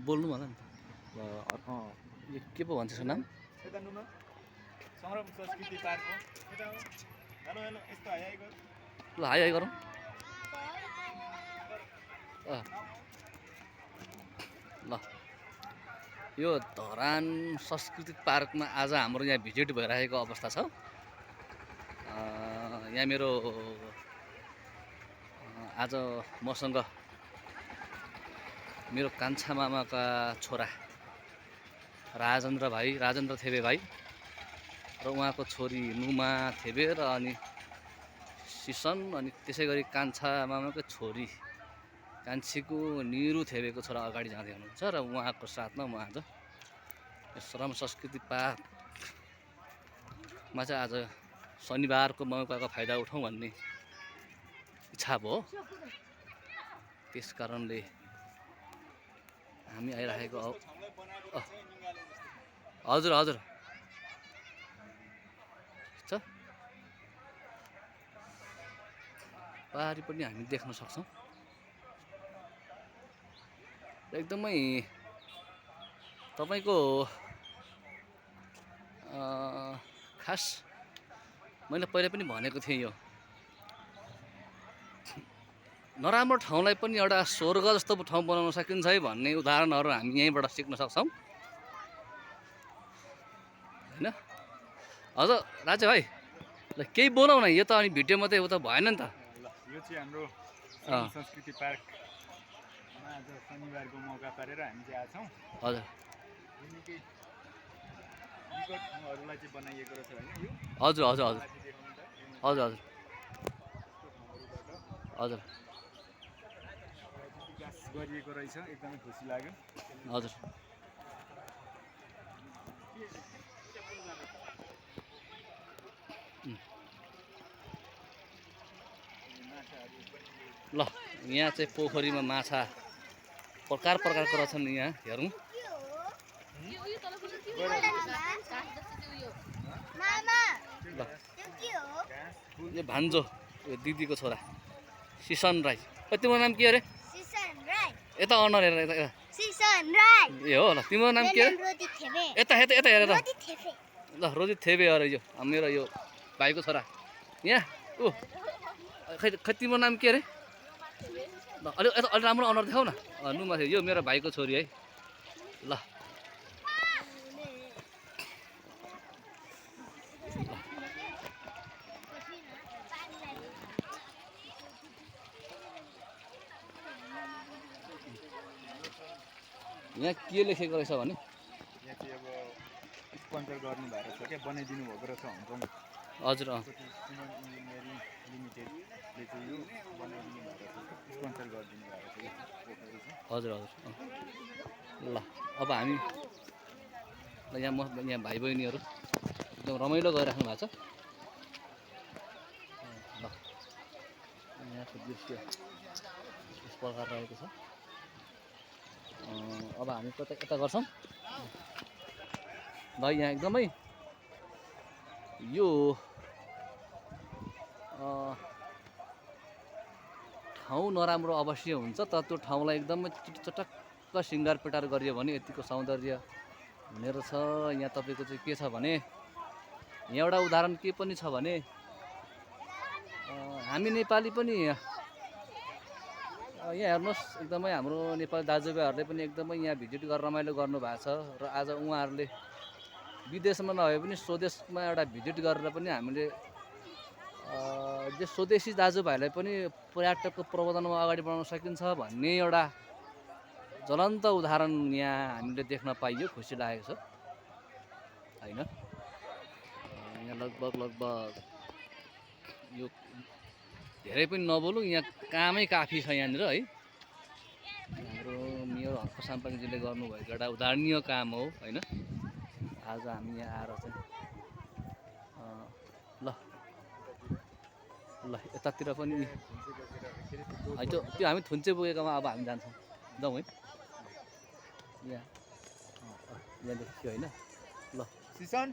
बोल्नु मलाई नि त यो के पो भन्छ यसको नाम यता नु न संरम संस्कृति पार्क हो यता हो हेलो हेलो यस्तो हाई हाई गर ल हाई हाई गरौँ ल यो धरान सांस्कृतिक पार्कमा आज हाम्रो यहाँ भिजिट भइरहेको अवस्था छ। यहाँ मेरो आज मसँग मेरो कान्छा मामाका छोरा राजेन्द्र थेबे भाइ र उहाँको छोरी नुमा थेबे र अनि सिसन अनि त्यसै गरी कान्छा मामाको छोरी कान्छीको निरु थेबेको छोरा अगाडि जाँदै हुनुहुन्छ र उहाँको साथमा म आज श्रम संस्कृति पार्कमा चाहिँ आज शनिबारको मौकाको फाइदा उठाउँ भन्ने इच्छा भयो। त्यस कारणले हामी आइरहेको हजुर हजुर छ पारी पनि हामी देख्न सक्छौँ। एकदमै तपाईको खास मैले पहिले पनि भनेको थिएँ यो नराम्रो ठाउँलाई पनि एउटा स्वर्ग जस्तो ठाउँ बनाउन सकिन्छ है भन्ने उदाहरणहरू हामी यहीँबाट सिक्न सक्छौँ हैन। हजुर राजे भाइ ल केही बोलाउ न यो त अनि भिडियो मात्रै हो त भएन नि त। यो चाहिँ हाम्रो संस्कृति पार्कमा आज शनिबारको मौका पारेर हामी चाहिँ आएको छौँ। हजुर निकै विकट ठाउँहरूलाई चाहिँ बनाइएको रहेछ होइन यो हजुर हजुर हजुर हजुर हजुर हजुर विकास गरिएको रहेछ एकदमै खुसी लाग्यो। हजुर ल यहाँ चाहिँ पोखरीमा माछा प्रकार प्रकारको रहेछन् यहाँ हेरौँ। यो भान्जो यो दिदीको छोरा सिसन राई तिम्रो नाम के अरे यता अनुहार हेरेर यता ए हो ल तिम्रो नाम के अरे यता यता यता हेरेर ल रोजित थेबे अरे यो मेरो यो भाइको छोरा यहाँ ऊ खै खै तिम्रो नाम के अरे ल अलि अलि राम्रो अनुहार देखाउ न नुमा थियो यो मेरो भाइको छोरी है ल यहाँ के लेखेको रहेछ भने यहाँ चाहिँ अब स्पोन्सर गर्नु भएको छ क्या बनाइदिनु भएको रहेछ हङकङ हजुर सिमन इन्जिनियरिङ लिमिटेडले चाहिँ यो बनाइदिनु भएको छ स्पोन्सर गरिदिनु भएको छ। हजुर हजुर ल अब हामी ल यहाँ भाइ बहिनीहरू एकदम रमाइलो गरिराख्नु भएको छ। ल यहाँको दृश्य यस प्रकार रहेको छ। अब हामी कता यता गर्छौँ ल यहाँ एकदमै यो ठाउँ नराम्रो अवश्य हुन्छ तर त्यो ठाउँलाई एकदमै चटक्क सिँगार पिटार गरियो भने यतिको सौन्दर्य हुने रहेछ। यहाँ तपाईँको चाहिँ के छ भने यहाँ एउटा उदाहरण के पनि छ भने हामी नेपाली पनि यहाँ हेर्नुहोस् एकदमै हाम्रो नेपाली दाजुभाइहरूले पनि एकदमै यहाँ भिजिट गरेर रमाइलो गर्नुभएको छ र आज उहाँहरूले विदेशमा नभए पनि स्वदेशमा एउटा भिजिट गरेर पनि हामीले जो स्वदेशी दाजुभाइलाई पनि पर्यटकको प्रबन्धनमा अगाडि बढाउन सकिन्छ भन्ने एउटा ज्वलन्त उदाहरण यहाँ हामीले देख्न पाइयो खुसी लागेको छ होइन। यहाँ लगभग यो धेरै पनि नबोलौँ यहाँ कामै काफी छ यहाँनिर है। हाम्रो मेयर हर्क साम्पाङजीले गर्नुभएको एउटा उदाहरणीय काम हो होइन। आज हामी यहाँ आएर चाहिँ ल ल यतातिर पनि त्यो हामी थुन्चे पुगेकोमा अब हामी जान्छौँ जाउँ है यहाँ यहाँदेखि होइन। ल सिसन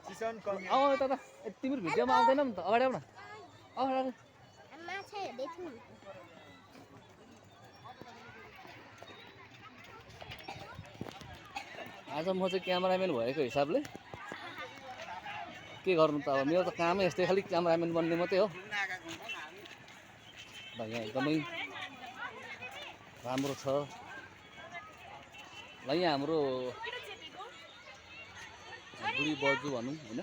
सिसन यता त तिम्रो भिडियोमा आउँदैन नि त अगाडि आऊ न अगाडि माछा हेर्दै छु। आज म चाहिँ क्यामेराम्यान भएको हिसाबले के गर्नु त अब मेरो त कामै यस्तै खालि क्यामेराम्यान बन्ने मात्रै हो ल यहाँ एकदमै राम्रो छ ल यहाँ हाम्रो बुढी बजू भनौँ होइन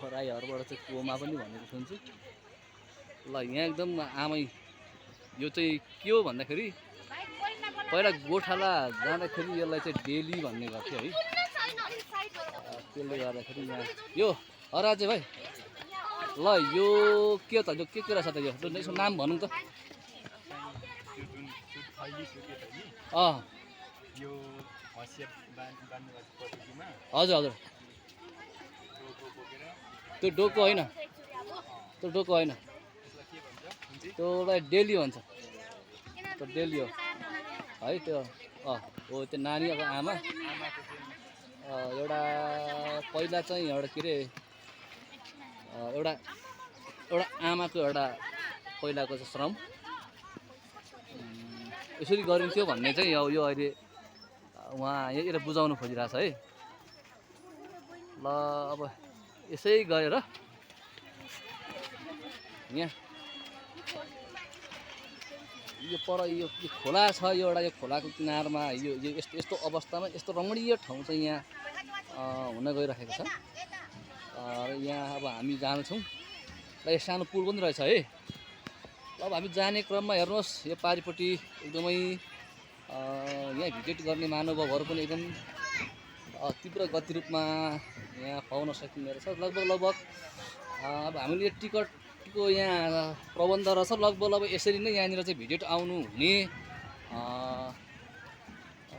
राईहरूबाट चाहिँ कोमा पनि भनेको सुन्छु ल यहाँ एकदम आमै यो चाहिँ के हो भन्दाखेरि पहिला गोठाला जाँदाखेरि यसलाई चाहिँ डेली भन्ने गर्थ्यो है त्यसले गर्दाखेरि यहाँ यो अराजे भाइ ल यो के त यो के रहेछ त यो यसको नाम भनौँ त यो हसिया बान्ने पद्धतिमा हजुर हजुर त्यो डोको होइन त्यो डोको होइन त्योलाई डेली भन्छ त्यो डेली हो है त्यो हो त्यो नानी अब आमा एउटा पहिला चाहिँ एउटा के अरे एउटा आमाको एउटा पहिलाको चाहिँ श्रम यसरी गरिन्थ्यो भन्ने चाहिँ यो अहिले उहाँ यहीँनिर बुझाउनु खोजिरहेछ है ल अब यसै गरेर यहाँ यो पर यो खोला छ यो एउटा यो खोलाको किनारमा यो यस्तो अवस्थामा यस्तो रमणीय ठाउँ चाहिँ यहाँ हुन गइरहेको छ र यहाँ अब हामी जान्छौँ र यो सानो पुल पनि रहेछ है अब हामी जाने क्रममा हेर्नुहोस् यो पारिपट्टि एकदमै यहाँ भिजिट गर्ने महानुभावहरू पनि एकदम तीव्र गति रूपमा यहाँ पाउन सकिने रहेछ लगभग अब हामीले टिकटको यहाँ प्रबन्ध रहेछ लगभग यसरी नै यहाँनिर चाहिँ भिजिट आउनु हुने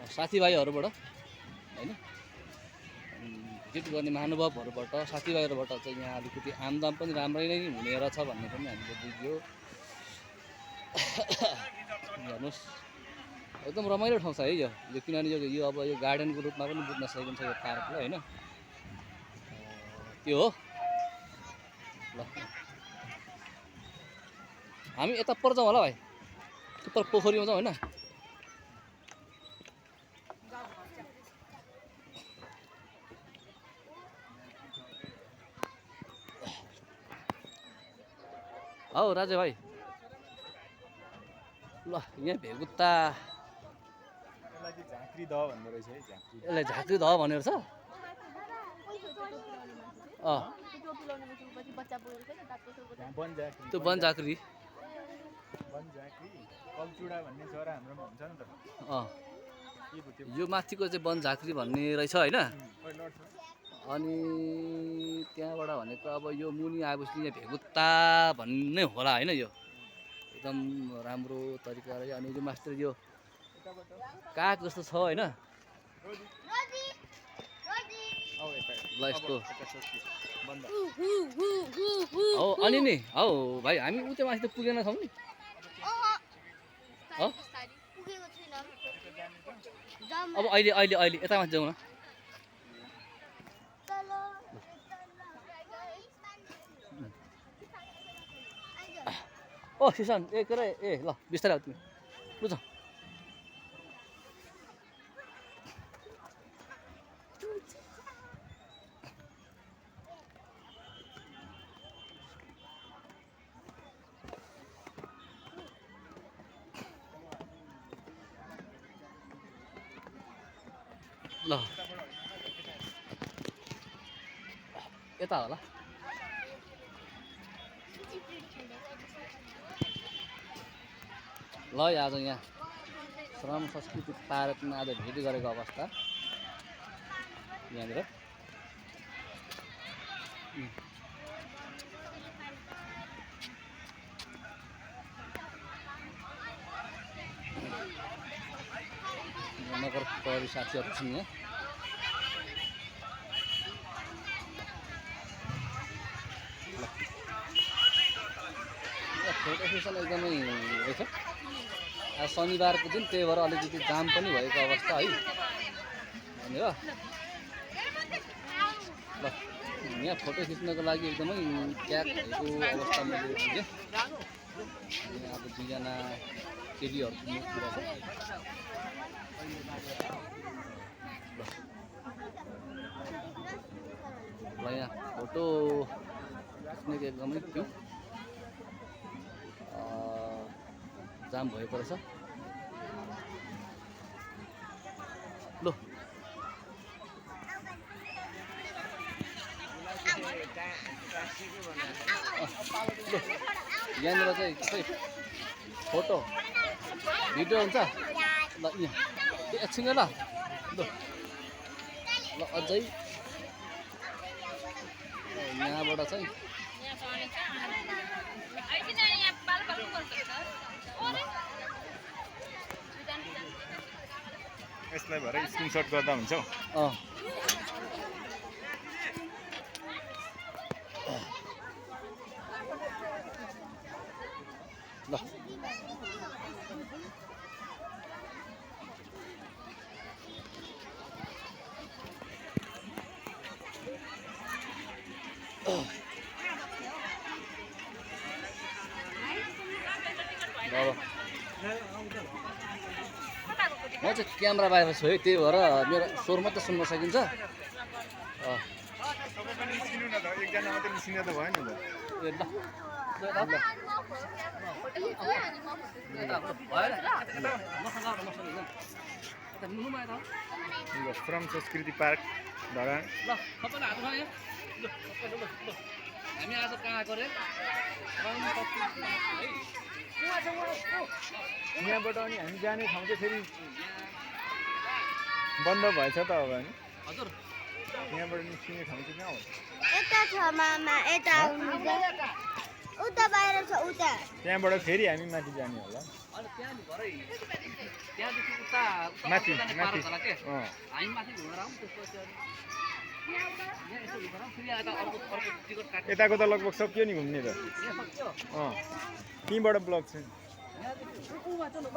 साथीभाइहरूबाट होइन भिजिट गर्ने महानुभावहरूबाट साथीभाइहरूबाट चाहिँ यहाँ अलिकति आमदाम पनि राम्रै नै हुने रहेछ भन्ने पनि हामीले बुझ्यो हेर्नुहोस् एकदम रमाइलो ठाउँ छ है यो किनभने यो अब यो गार्डनको रूपमा पनि बुझ्न सकिन्छ यो पार्कलाई होइन त्यो हो ल हामी यता पर जाउँ होला भाइ पर पोखरीमा जाउँ होइन हौ राजे भाइ ल यहाँ भेगुत्ता झाँक्री दह भन्ने रहेछ है यसलाई झाँक्री दह भनेको छ त्यो बनझाँक्री कल्चुडा भन्ने चरा हाम्रोमा हुन्छ नि त यो माथिको चाहिँ बनझाँक्री भन्ने रहेछ होइन अनि त्यहाँबाट भनेको अब यो मुनि आएपछि यहाँ भेगुत्ता भन्ने होला होइन यो एकदम राम्रो तरिकाले अनि यो मास्टर यो काग जस्तो छ होइन ल यस्तो हौ अनि नि हौ भाइ हामी उता माथि त पुगेन छौँ नि अब अहिले यता माथि जाउँ न ओ सिसन ए के अरे ए ल बिस्तारै आऊ तिमी बुझ ल यता होला ल आज यहाँ श्रम संस्कृति पार्कमा आज भेट गरेको अवस्था यहाँनिर नगर प्रहरी साथीहरू छन् यहाँ फोटो सेसन एकदमै रहेछ आज शनिबारको दिन त्यही भएर अलिकति जाम पनि भएको अवस्था है भनेर ल यहाँ फोटो खिच्नको लागि एकदमै क्याक भएको अवस्था मैले बुझेँ यहाँ अब दुईजना केटीहरूको मुख पुरा छ ल फोटो खिच्नेको एकदमै क्यु जाम भएको रहेछ लो यहाँनिर चाहिँ खै फोटो भिडियो हुन्छ ल यहाँ एकछिन ल ल अझै यहाँबाट चाहिँ यसलाई भरे स्क्रिनसट गर्दा हुन्छ हौ ल म चाहिँ क्यामेरा बाहिर छु है त्यही भएर मेरो स्वर मात्रै सुन्न सकिन्छ निस्किनु न त एकजना मात्रै निस्किनु त भएन त श्रम संस्कृति पार्क धरान ल सबैलाई हात उठाऊ हामी आज कहाँ आएको रे यहाँबाट अनि हामी जाने ठाउँ चाहिँ फेरि बन्द भएछ त अब नि हजुर यहाँबाट निस्किने ठाउँ चाहिँ कहाँ हो यता छ मामा यता उता बाहिर छ उता त्यहाँबाट फेरि हामी माथि जाने होला अनि त्यहाँ नि भरै त्यहाँदेखि उता माथि माथि माथि हामी माथि घुमेर आउँ त्यसपछि यहाँ यसो घुमेर आउँ फेरि यता अर्को टिकट काट्नु यताको त लगभग सकियो नि घुम्ने त यहाँ सक्यो त्यहीँबाट ब्लक छ यहाँदेखि उमा छ न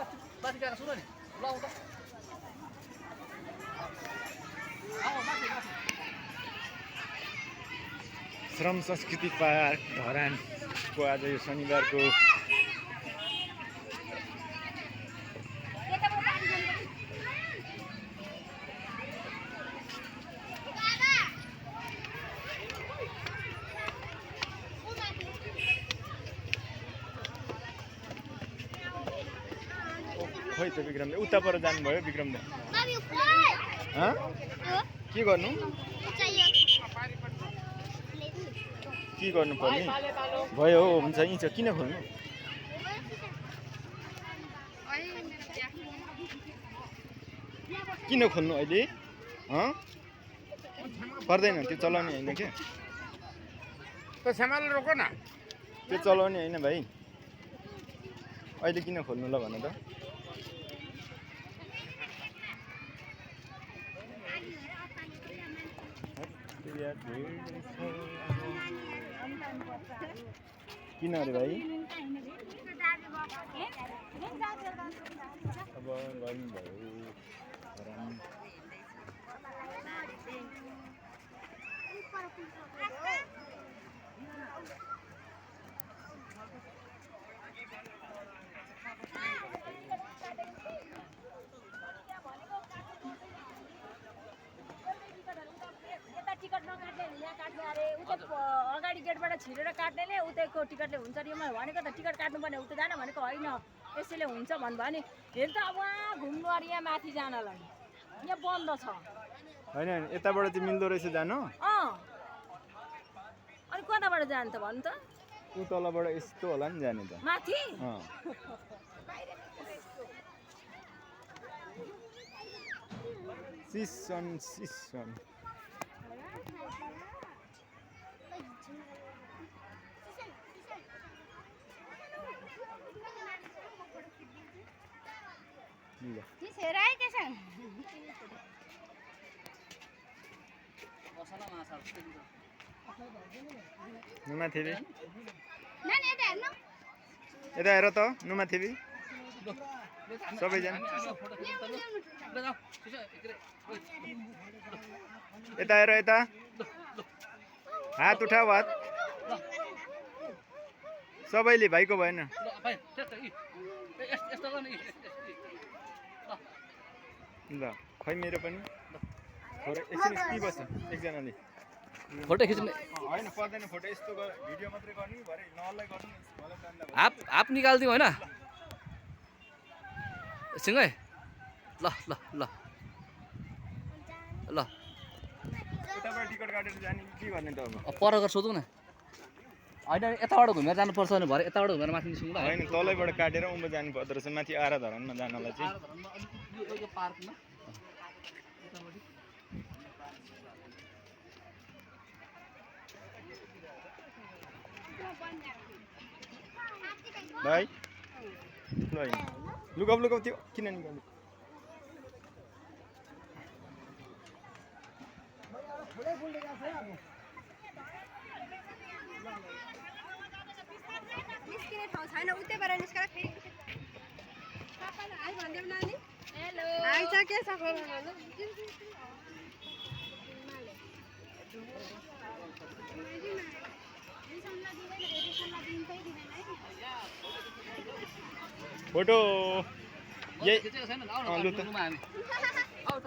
माथि गएर सुन नि ल आउँ त माथि माथि श्रम संस्कृति पार्क धरानको आज यो शनिबारको खै त विक्रमले उता पर जानुभयो विक्रमले के गर्नु के गर्नु पर्ने भयो हो हुन्छ यहीँ छ किन खोल्नु किन खोल्नु अहिले पर्दैन त्यो चलाउने होइन क्या सामान रोक न त्यो चलाउने होइन भाइ अहिले किन खोल्नु ल भन त किन अरे भाइ अब गर्नुभयो टिकट नकाट्ने यहाँ काट्ने अरे उता अगाडि गेटबाट छिरेर काट्नेले उतैको टिकटले हुन्छ अरे मैले भनेको त टिकट काट्नुपर्ने उता जान भनेको होइन यसैले हुन्छ भन्नुभयो नि हेर त अब घुम्नु अरे यहाँ माथि जानलाई यहाँ बन्द छ होइन यताबाट चाहिँ मिल्दो रहेछ जानु अनि कताबाट जानु त भन्नु त ऊ तलबाट यस्तो होला नि जाने त माथि सिसन नुमा थिबी यता हेर त नुमा थिबी सबैजना यता हेर यता हात उठाऊ हात सबैले भाइको भएन ल खै मेरो पनि एकछिन यति बस्छ एकजनाले फोटो खिच्ने होइन पर्दैन फोटो यस्तो भिडियो मात्रै गर्ने भरे नलाई गर्नु मलाई जान्दा भयो हाफ निकालिदिउँ होइन एकछिन है ल ल ल ल उताबाट टिकट काटेर जाने के गर्ने त अब पर गएर सोधौँ न होइन यताबाट घुमेर जानुपर्छ भने भरे यताबाट घुमेर माथि निस्कौँ ल होइन तलैबाट काटेर उँभो जानु पर्दो रहेछ माथि आरा धरानमा जानलाई चाहिँ यो पार्कमा भाइ ल लुकाउ त्यो किन निकाल्नु निस्किने ठाउँ छैन उतैबाट निस्केर फेरि सबैले हाई भनिदेऊ नानी हेलो हाई छ के छ फोटो यही खिचेको छैन आउन लु त। रुममा हामी आउ त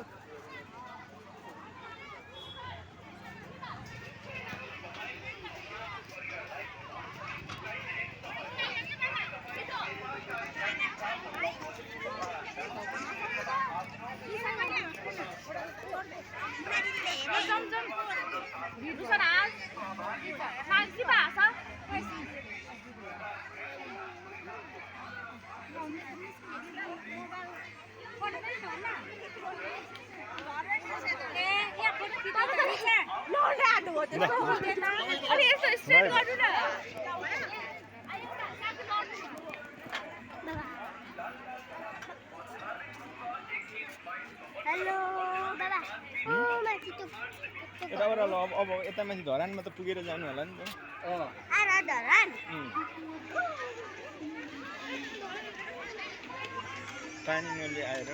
हेलो बाबा ओ माथि त्यो यताबाट ल अब यता माथि धरानमा त पुगेर जानु होला नि त आरा धरान पानी नली आएर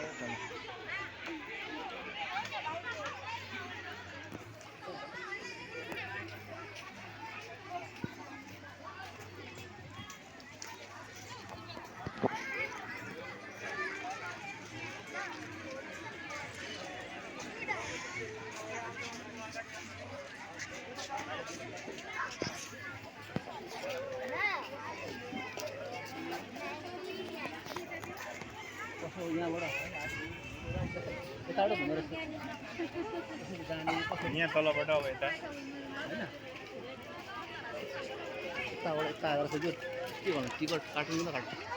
यहाँबाट यताबाट घुमेर जाने यहाँ तलबाट अब यता होइन यताबाट यता आएर चाहिँ के भन्नु टिकट काट्नु त काट्नु